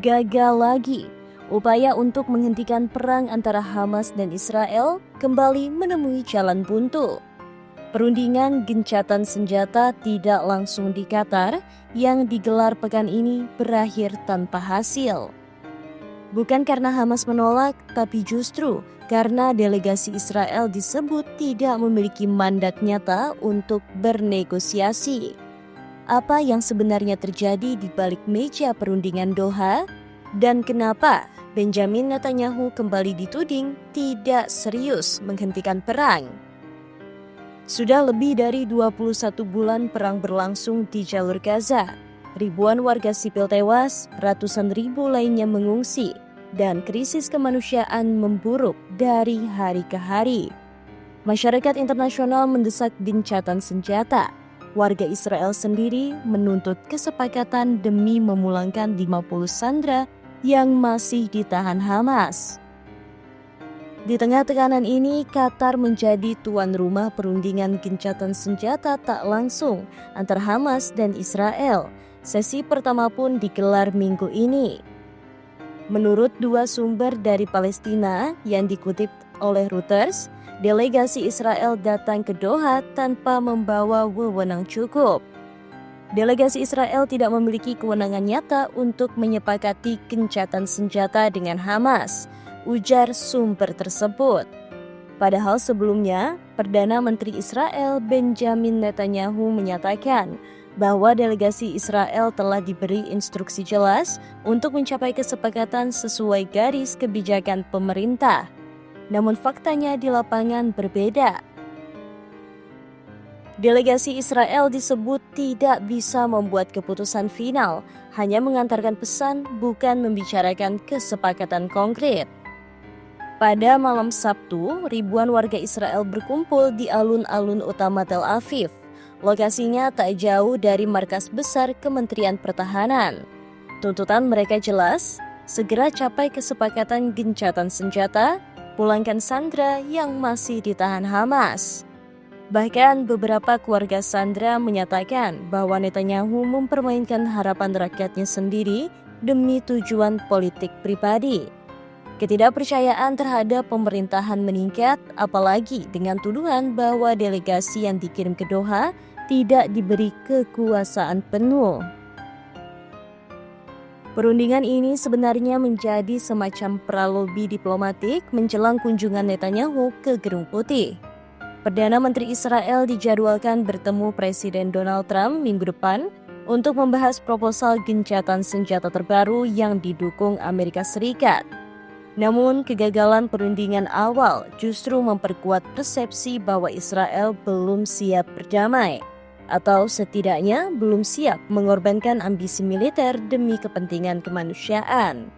gagal lagi. Upaya untuk menghentikan perang antara Hamas dan Israel kembali menemui jalan buntu. Perundingan gencatan senjata tidak langsung di Qatar yang digelar pekan ini berakhir tanpa hasil. Bukan karena Hamas menolak, tapi justru karena delegasi Israel disebut tidak memiliki mandat nyata untuk bernegosiasi. Apa yang sebenarnya terjadi di balik meja perundingan Doha? Dan kenapa Benjamin Netanyahu kembali dituding tidak serius menghentikan perang? Sudah lebih dari 21 bulan perang berlangsung di jalur Gaza. Ribuan warga sipil tewas, ratusan ribu lainnya mengungsi, dan krisis kemanusiaan memburuk dari hari ke hari. Masyarakat internasional mendesak gencatan senjata. Warga Israel sendiri menuntut kesepakatan demi memulangkan 50 sandera yang masih ditahan Hamas. Di tengah tekanan ini, Qatar menjadi tuan rumah perundingan gencatan senjata tak langsung antara Hamas dan Israel. Sesi pertama pun digelar minggu ini. Menurut dua sumber dari Palestina yang dikutip oleh Reuters, delegasi Israel datang ke Doha tanpa membawa wewenang cukup. Delegasi Israel tidak memiliki kewenangan nyata untuk menyepakati gencatan senjata dengan Hamas, ujar sumber tersebut. Padahal sebelumnya, Perdana Menteri Israel Benjamin Netanyahu menyatakan bahwa delegasi Israel telah diberi instruksi jelas untuk mencapai kesepakatan sesuai garis kebijakan pemerintah. Namun faktanya di lapangan berbeda. Delegasi Israel disebut tidak bisa membuat keputusan final, hanya mengantarkan pesan, bukan membicarakan kesepakatan konkret. Pada malam Sabtu, ribuan warga Israel berkumpul di alun-alun utama Tel Aviv. Lokasinya tak jauh dari markas besar Kementerian Pertahanan. Tuntutan mereka jelas, segera capai kesepakatan gencatan senjata, pulangkan sandera yang masih ditahan Hamas. Bahkan beberapa keluarga sandera menyatakan bahwa Netanyahu mempermainkan harapan rakyatnya sendiri demi tujuan politik pribadi. Ketidakpercayaan terhadap pemerintahan meningkat, apalagi dengan tuduhan bahwa delegasi yang dikirim ke Doha tidak diberi kekuasaan penuh. Perundingan ini sebenarnya menjadi semacam pralobi diplomatik menjelang kunjungan Netanyahu ke Gedung Putih. Perdana Menteri Israel dijadwalkan bertemu Presiden Donald Trump minggu depan untuk membahas proposal gencatan senjata terbaru yang didukung Amerika Serikat. Namun, kegagalan perundingan awal justru memperkuat persepsi bahwa Israel belum siap berdamai, atau setidaknya belum siap mengorbankan ambisi militer demi kepentingan kemanusiaan.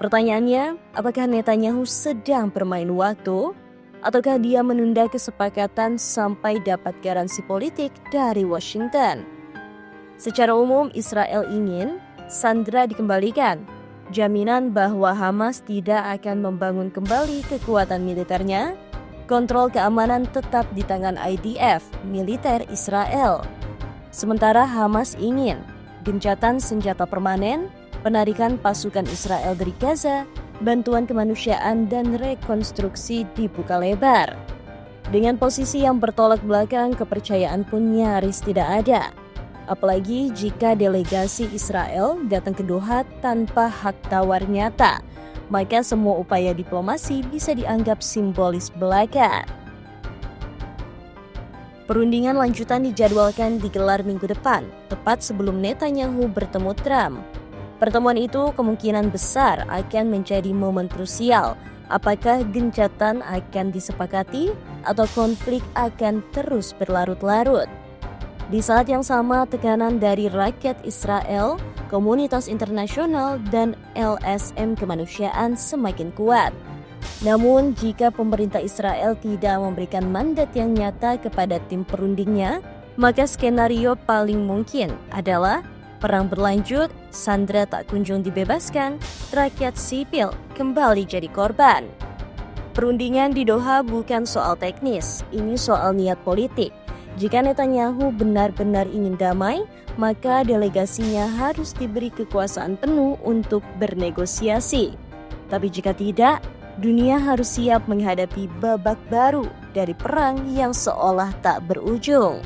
Pertanyaannya, apakah Netanyahu sedang bermain waktu, ataukah dia menunda kesepakatan sampai dapat garansi politik dari Washington? Secara umum, Israel ingin sandera dikembalikan, jaminan bahwa Hamas tidak akan membangun kembali kekuatan militernya, kontrol keamanan tetap di tangan IDF, militer Israel. Sementara Hamas ingin gencatan senjata permanen, penarikan pasukan Israel dari Gaza, bantuan kemanusiaan dan rekonstruksi dibuka lebar. Dengan posisi yang bertolak belakang, kepercayaan pun nyaris tidak ada. Apalagi jika delegasi Israel datang ke Doha tanpa hak tawar nyata, maka semua upaya diplomasi bisa dianggap simbolis belaka. Perundingan lanjutan dijadwalkan digelar minggu depan, tepat sebelum Netanyahu bertemu Trump. Pertemuan itu kemungkinan besar akan menjadi momen krusial. Apakah gencatan akan disepakati atau konflik akan terus berlarut-larut? Di saat yang sama, tekanan dari rakyat Israel, komunitas internasional, dan LSM kemanusiaan semakin kuat. Namun, jika pemerintah Israel tidak memberikan mandat yang nyata kepada tim perundingnya, maka skenario paling mungkin adalah perang berlanjut, sandera tak kunjung dibebaskan, rakyat sipil kembali jadi korban. Perundingan di Doha bukan soal teknis, ini soal niat politik. Jika Netanyahu benar-benar ingin damai, maka delegasinya harus diberi kekuasaan penuh untuk bernegosiasi. Tapi jika tidak, dunia harus siap menghadapi babak baru dari perang yang seolah tak berujung.